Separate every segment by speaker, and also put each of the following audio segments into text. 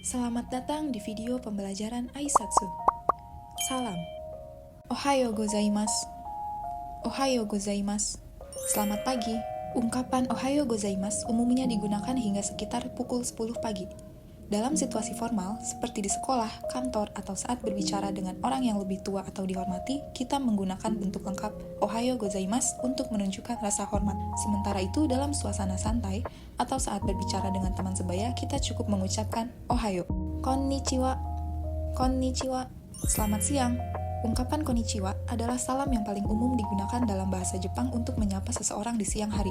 Speaker 1: Selamat datang di video pembelajaran Aisatsu. Salam. Ohayo gozaimasu. Ohayo gozaimasu. Selamat pagi. Ungkapan ohayo gozaimasu umumnya digunakan hingga sekitar pukul 10 pagi. Dalam situasi formal, seperti di sekolah, kantor, atau saat berbicara dengan orang yang lebih tua atau dihormati, kita menggunakan bentuk lengkap ohayo gozaimasu untuk menunjukkan rasa hormat. Sementara itu, dalam suasana santai, atau saat berbicara dengan teman sebaya, kita cukup mengucapkan ohayo. Konnichiwa. Konnichiwa. Selamat siang. Ungkapan konnichiwa adalah salam yang paling umum digunakan dalam bahasa Jepang untuk menyapa seseorang di siang hari.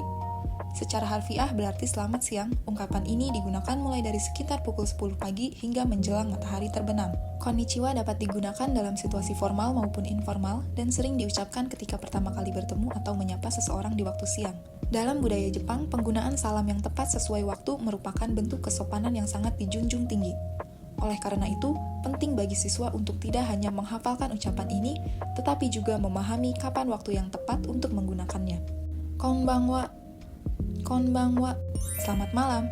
Speaker 1: Secara harfiah berarti selamat siang. Ungkapan ini digunakan mulai dari sekitar pukul 10 pagi hingga menjelang matahari terbenam. Konnichiwa dapat digunakan dalam situasi formal maupun informal dan sering diucapkan ketika pertama kali bertemu atau menyapa seseorang di waktu siang. Dalam budaya Jepang, penggunaan salam yang tepat sesuai waktu merupakan bentuk kesopanan yang sangat dijunjung tinggi. Oleh karena itu, penting bagi siswa untuk tidak hanya menghafalkan ucapan ini, tetapi juga memahami kapan waktu yang tepat untuk menggunakannya. Konbanwa. Konbanwa, selamat malam.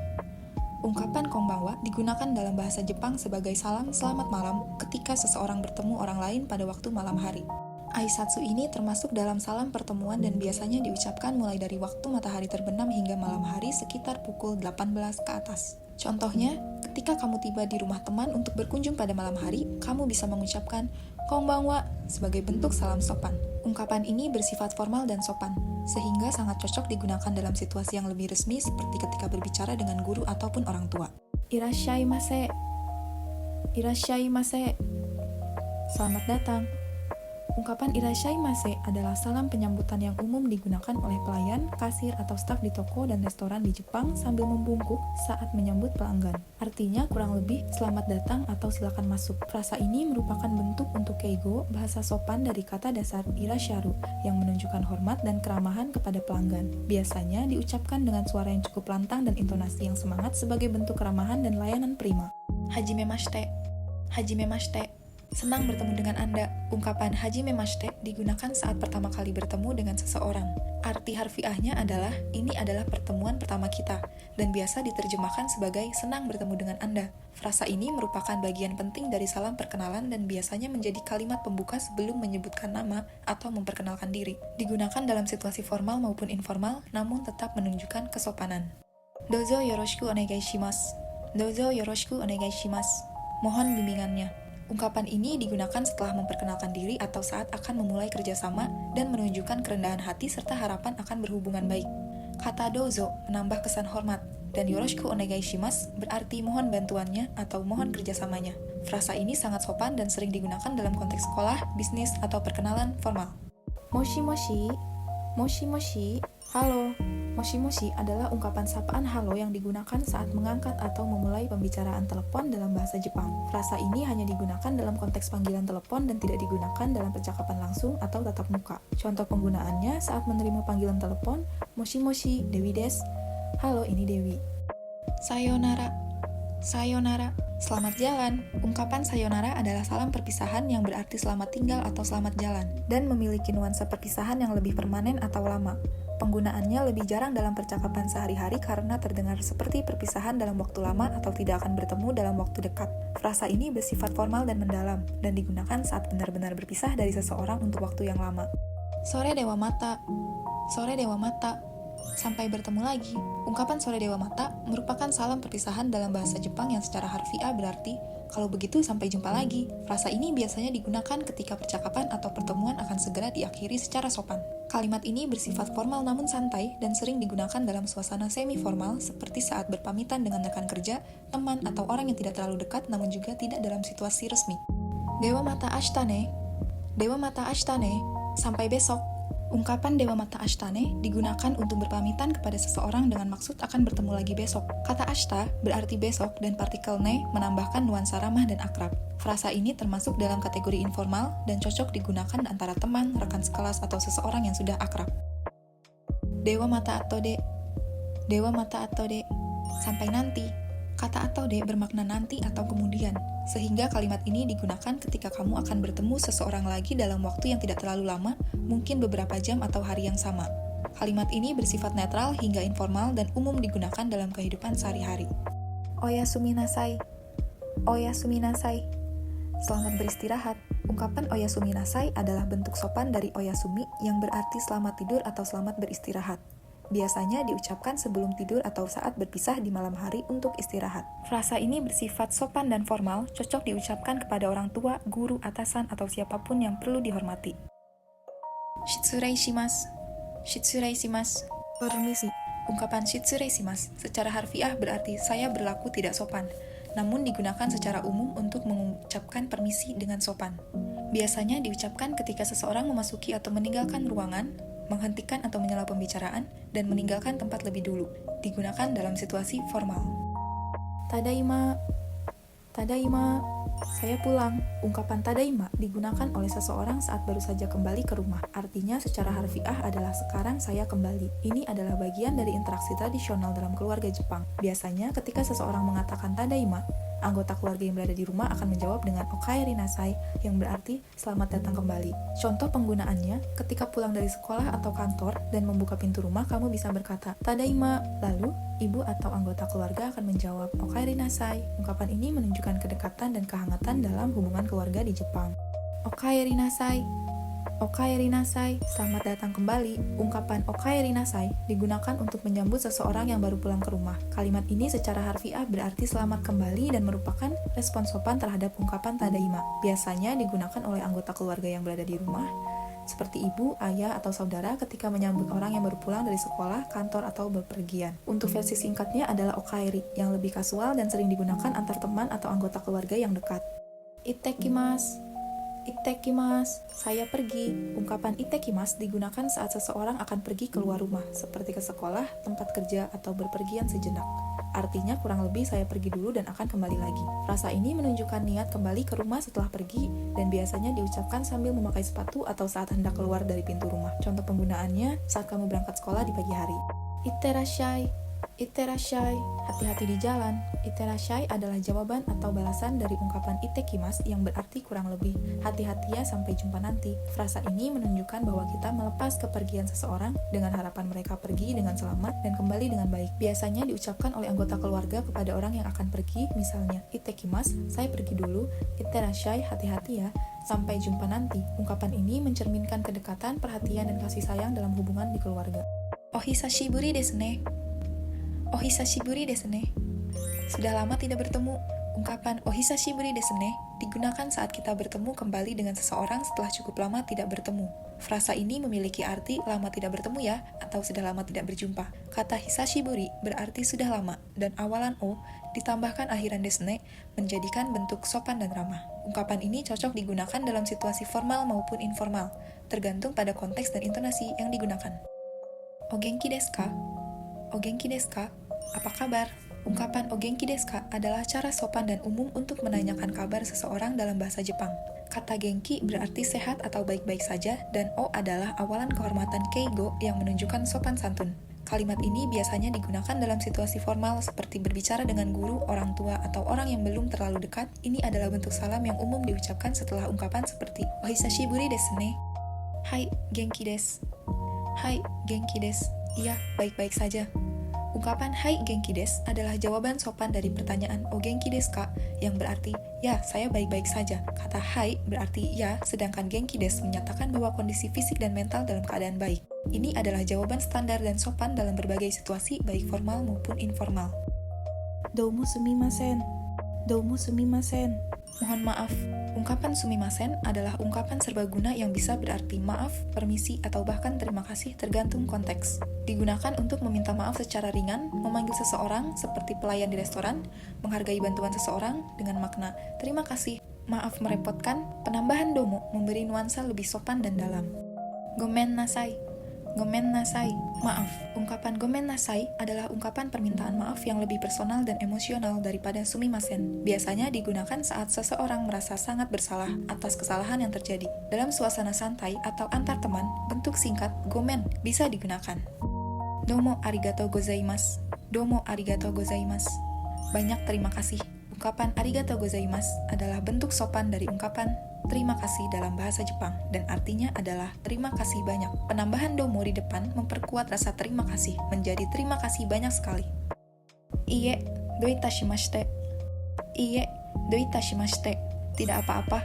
Speaker 1: Ungkapan konbanwa digunakan dalam bahasa Jepang sebagai salam selamat malam ketika seseorang bertemu orang lain pada waktu malam hari. Aisatsu ini termasuk dalam salam pertemuan dan biasanya diucapkan mulai dari waktu matahari terbenam hingga malam hari sekitar pukul 18 ke atas. Contohnya, ketika kamu tiba di rumah teman untuk berkunjung pada malam hari, kamu bisa mengucapkan konbanwa sebagai bentuk salam sopan. Ungkapan ini bersifat formal dan sopan, sehingga sangat cocok digunakan dalam situasi yang lebih resmi seperti ketika berbicara dengan guru ataupun orang tua. Irashaimase. Irashaimase. Selamat datang. Ungkapan irashaimase adalah salam penyambutan yang umum digunakan oleh pelayan, kasir, atau staf di toko dan restoran di Jepang sambil membungkuk saat menyambut pelanggan. Artinya kurang lebih selamat datang atau silakan masuk. Frasa ini merupakan bentuk untuk keigo, bahasa sopan dari kata dasar irasharu yang menunjukkan hormat dan keramahan kepada pelanggan. Biasanya diucapkan dengan suara yang cukup lantang dan intonasi yang semangat sebagai bentuk keramahan dan layanan prima. Hajimemashite. Hajimemashite. Senang bertemu dengan Anda. Ungkapan hajimemashite digunakan saat pertama kali bertemu dengan seseorang. Arti harfiahnya adalah, ini adalah pertemuan pertama kita, dan biasa diterjemahkan sebagai senang bertemu dengan Anda. Frasa ini merupakan bagian penting dari salam perkenalan dan biasanya menjadi kalimat pembuka sebelum menyebutkan nama atau memperkenalkan diri. Digunakan dalam situasi formal maupun informal, namun tetap menunjukkan kesopanan. Dozo yoroshiku onegai shimasu. Dozo yoroshiku onegai shimasu. Mohon bimbingannya. Ungkapan ini digunakan setelah memperkenalkan diri atau saat akan memulai kerjasama dan menunjukkan kerendahan hati serta harapan akan berhubungan baik. Kata dozo menambah kesan hormat, dan yoroshiku onegai shimasu berarti mohon bantuannya atau mohon kerjasamanya. Frasa ini sangat sopan dan sering digunakan dalam konteks sekolah, bisnis, atau perkenalan formal. Moshi moshi, moshi moshi, halo. Moshi moshi adalah ungkapan sapaan halo yang digunakan saat mengangkat atau memulai pembicaraan telepon dalam bahasa Jepang. Frasa ini hanya digunakan dalam konteks panggilan telepon dan tidak digunakan dalam percakapan langsung atau tatap muka. Contoh penggunaannya saat menerima panggilan telepon, moshi moshi, Dewi des. Halo, ini Dewi. Sayonara. Sayonara. Selamat jalan. Ungkapan sayonara adalah salam perpisahan yang berarti selamat tinggal atau selamat jalan, dan memiliki nuansa perpisahan yang lebih permanen atau lama. Penggunaannya lebih jarang dalam percakapan sehari-hari karena terdengar seperti perpisahan dalam waktu lama atau tidak akan bertemu dalam waktu dekat. Frasa ini bersifat formal dan mendalam, dan digunakan saat benar-benar berpisah dari seseorang untuk waktu yang lama. Sore dewa mata. Sore dewa mata. Sampai bertemu lagi. Ungkapan sore dewa mata merupakan salam perpisahan dalam bahasa Jepang yang secara harfiah berarti kalau begitu sampai jumpa lagi. Frasa ini biasanya digunakan ketika percakapan atau pertemuan akan segera diakhiri secara sopan. Kalimat ini bersifat formal namun santai dan sering digunakan dalam suasana semi-formal seperti saat berpamitan dengan rekan kerja, teman, atau orang yang tidak terlalu dekat namun juga tidak dalam situasi resmi. Dewa mata ashitane. Dewa mata ashitane. Sampai besok. Ungkapan dewa mata ashitane digunakan untuk berpamitan kepada seseorang dengan maksud akan bertemu lagi besok. Kata ashita berarti besok dan partikel ne menambahkan nuansa ramah dan akrab. Frasa ini termasuk dalam kategori informal dan cocok digunakan antara teman, rekan sekelas, atau seseorang yang sudah akrab. Dewa mata atode. Dewa mata atode. Sampai nanti. Kata atode bermakna nanti atau kemudian, sehingga kalimat ini digunakan ketika kamu akan bertemu seseorang lagi dalam waktu yang tidak terlalu lama, mungkin beberapa jam atau hari yang sama. Kalimat ini bersifat netral hingga informal dan umum digunakan dalam kehidupan sehari-hari. Oyasumi nasai. Oyasumi nasai. Selamat beristirahat. Ungkapan oyasumi nasai adalah bentuk sopan dari oyasumi yang berarti selamat tidur atau selamat beristirahat. Biasanya diucapkan sebelum tidur atau saat berpisah di malam hari untuk istirahat. Frasa ini bersifat sopan dan formal, cocok diucapkan kepada orang tua, guru, atasan, atau siapapun yang perlu dihormati. Shitsurei shimasu. Shitsurei shimasu. Permisi. Ungkapan shitsurei shimasu secara harfiah berarti saya berlaku tidak sopan, namun digunakan secara umum untuk mengucapkan permisi dengan sopan. Biasanya diucapkan ketika seseorang memasuki atau meninggalkan ruangan, menghentikan atau menyela pembicaraan, dan meninggalkan tempat lebih dulu. Digunakan dalam situasi formal. Tadaima. Tadaima. Saya pulang. Ungkapan tadaima digunakan oleh seseorang saat baru saja kembali ke rumah. Artinya secara harfiah adalah sekarang saya kembali. Ini adalah bagian dari interaksi tradisional dalam keluarga Jepang. Biasanya ketika seseorang mengatakan tadaima, anggota keluarga yang berada di rumah akan menjawab dengan okaeri nasai yang berarti selamat datang kembali. Contoh penggunaannya, ketika pulang dari sekolah atau kantor dan membuka pintu rumah, kamu bisa berkata tadaima. Lalu, ibu atau anggota keluarga akan menjawab okaeri nasai. Ungkapan ini menunjukkan kedekatan dan kehangatan dalam hubungan keluarga di Jepang. Okaeri nasai. Okaeri nasai, selamat datang kembali. Ungkapan okaeri nasai digunakan untuk menyambut seseorang yang baru pulang ke rumah. Kalimat ini secara harfiah berarti selamat kembali dan merupakan respon sopan terhadap ungkapan tadaima. Biasanya digunakan oleh anggota keluarga yang berada di rumah, seperti ibu, ayah, atau saudara ketika menyambut orang yang baru pulang dari sekolah, kantor, atau bepergian. Untuk versi singkatnya adalah okaeri, yang lebih kasual dan sering digunakan antar teman atau anggota keluarga yang dekat. Ittekimasu. Ittekimasu, saya pergi. Ungkapan ittekimasu digunakan saat seseorang akan pergi keluar rumah, seperti ke sekolah, tempat kerja, atau berpergian sejenak. Artinya kurang lebih saya pergi dulu dan akan kembali lagi. Frasa ini menunjukkan niat kembali ke rumah setelah pergi dan biasanya diucapkan sambil memakai sepatu atau saat hendak keluar dari pintu rumah. Contoh penggunaannya saat kamu berangkat sekolah di pagi hari. Itterashai. Itterashai, hati-hati di jalan. Itterashai adalah jawaban atau balasan dari ungkapan ittekimasu yang berarti kurang lebih hati-hati ya sampai jumpa nanti. Frasa ini menunjukkan bahwa kita melepas kepergian seseorang dengan harapan mereka pergi dengan selamat dan kembali dengan baik. Biasanya diucapkan oleh anggota keluarga kepada orang yang akan pergi, misalnya ittekimasu, saya pergi dulu. Itterashai, hati-hati ya, sampai jumpa nanti. Ungkapan ini mencerminkan kedekatan, perhatian, dan kasih sayang dalam hubungan di keluarga. Ohisashiburi desu ne. Ohisashiburi desu ne. Sudah lama tidak bertemu. Ungkapan ohisashiburi desu ne digunakan saat kita bertemu kembali dengan seseorang setelah cukup lama tidak bertemu. Frasa ini memiliki arti lama tidak bertemu ya, atau sudah lama tidak berjumpa. Kata hisashiburi berarti sudah lama, dan awalan o ditambahkan akhiran desu ne menjadikan bentuk sopan dan ramah. Ungkapan ini cocok digunakan dalam situasi formal maupun informal, tergantung pada konteks dan intonasi yang digunakan. Ogenki desu ka? Ogenki desu ka? Apa kabar? Ungkapan ogenki desu ka adalah cara sopan dan umum untuk menanyakan kabar seseorang dalam bahasa Jepang. Kata genki berarti sehat atau baik-baik saja, dan o adalah awalan kehormatan keigo yang menunjukkan sopan santun. Kalimat ini biasanya digunakan dalam situasi formal seperti berbicara dengan guru, orang tua, atau orang yang belum terlalu dekat. Ini adalah bentuk salam yang umum diucapkan setelah ungkapan seperti ohisashiburi desu ne. Hai, genki desu. Hai, genki desu. Iya, baik-baik saja. Ungkapan hai genki desu adalah jawaban sopan dari pertanyaan o genki desu ka yang berarti ya, saya baik-baik saja. Kata hai berarti ya, sedangkan genki desu menyatakan bahwa kondisi fisik dan mental dalam keadaan baik. Ini adalah jawaban standar dan sopan dalam berbagai situasi baik formal maupun informal. Doumo sumimasen. Doumo sumimasen. Mohon maaf. Ungkapan sumimasen adalah ungkapan serbaguna yang bisa berarti maaf, permisi, atau bahkan terima kasih tergantung konteks. Digunakan untuk meminta maaf secara ringan, memanggil seseorang seperti pelayan di restoran, menghargai bantuan seseorang dengan makna terima kasih, maaf merepotkan. Penambahan domo memberi nuansa lebih sopan dan dalam. Gomen nasai. Gomen nasai, maaf. Ungkapan gomen nasai adalah ungkapan permintaan maaf yang lebih personal dan emosional daripada sumimasen. Biasanya digunakan saat seseorang merasa sangat bersalah atas kesalahan yang terjadi. Dalam suasana santai atau antar teman, bentuk singkat gomen bisa digunakan. Domo arigatou gozaimasu. Domo arigatou gozaimasu. Banyak terima kasih. Ungkapan arigatou gozaimasu adalah bentuk sopan dari ungkapan terima kasih dalam bahasa Jepang, dan artinya adalah terima kasih banyak. Penambahan domo di depan memperkuat rasa terima kasih menjadi terima kasih banyak sekali. Iie, doitashimashite. Iie, Doitashimashite, tidak apa-apa.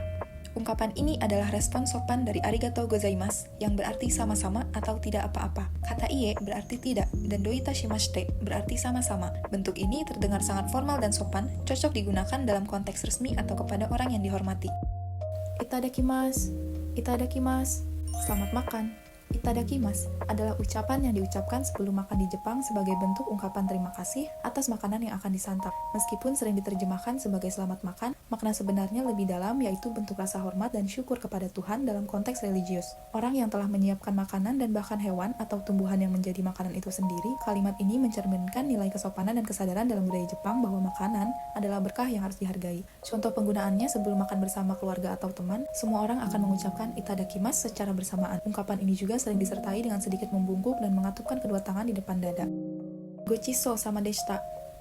Speaker 1: Ungkapan ini adalah respon sopan dari arigatou gozaimasu, yang berarti sama-sama atau tidak apa-apa. Kata iye berarti tidak, dan doitashimashite berarti sama-sama. Bentuk ini terdengar sangat formal dan sopan, cocok digunakan dalam konteks resmi atau kepada orang yang dihormati. Itadakimasu, itadakimasu, selamat makan. Itadakimasu adalah ucapan yang diucapkan sebelum makan di Jepang sebagai bentuk ungkapan terima kasih atas makanan yang akan disantap. Meskipun sering diterjemahkan sebagai selamat makan, makna sebenarnya lebih dalam yaitu bentuk rasa hormat dan syukur kepada Tuhan dalam konteks religius. Orang yang telah menyiapkan makanan dan bahkan hewan atau tumbuhan yang menjadi makanan itu sendiri, kalimat ini mencerminkan nilai kesopanan dan kesadaran dalam budaya Jepang bahwa makanan adalah berkah yang harus dihargai. Contoh penggunaannya sebelum makan bersama keluarga atau teman, semua orang akan mengucapkan itadakimasu secara bersamaan. Ungkapan ini juga sering disertai dengan sedikit membungkuk dan mengatupkan kedua tangan di depan dada. Gochiso sama deshita.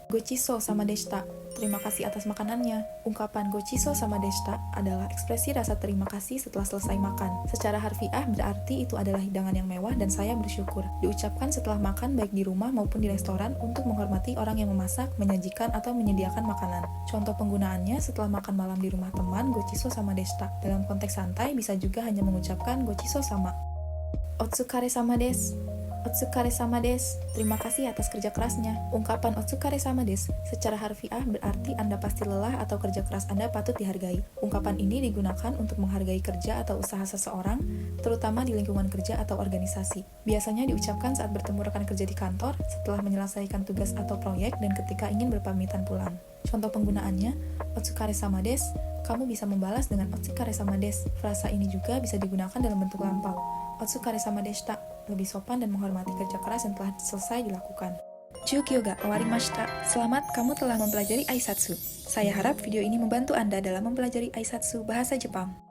Speaker 1: Gochiso sama deshita. Terima kasih atas makanannya. Ungkapan gochiso sama deshita adalah ekspresi rasa terima kasih setelah selesai makan. Secara harfiah berarti itu adalah hidangan yang mewah dan saya bersyukur. Diucapkan setelah makan baik di rumah maupun di restoran untuk menghormati orang yang memasak, menyajikan, atau menyediakan makanan. Contoh penggunaannya setelah makan malam di rumah teman, gochiso sama deshita. Dalam konteks santai bisa juga hanya mengucapkan gochiso sama. Otsukare sama desu. Otsukare sama desu. Terima kasih atas kerja kerasnya. Ungkapan otsukare sama desu secara harfiah berarti Anda pasti lelah atau kerja keras Anda patut dihargai. Ungkapan ini digunakan untuk menghargai kerja atau usaha seseorang, terutama di lingkungan kerja atau organisasi. Biasanya diucapkan saat bertemu rekan kerja di kantor, setelah menyelesaikan tugas atau proyek, dan ketika ingin berpamitan pulang. Contoh penggunaannya, otsukare sama desu. Kamu bisa membalas dengan otsukare sama desu. Frasa ini juga bisa digunakan dalam bentuk lampau. Otsukare sama deshita, lebih sopan dan menghormati kerja keras yang telah selesai dilakukan. Jukyo ga owarimashita. Selamat, kamu telah mempelajari Aisatsu. Saya harap video ini membantu Anda dalam mempelajari Aisatsu bahasa Jepang.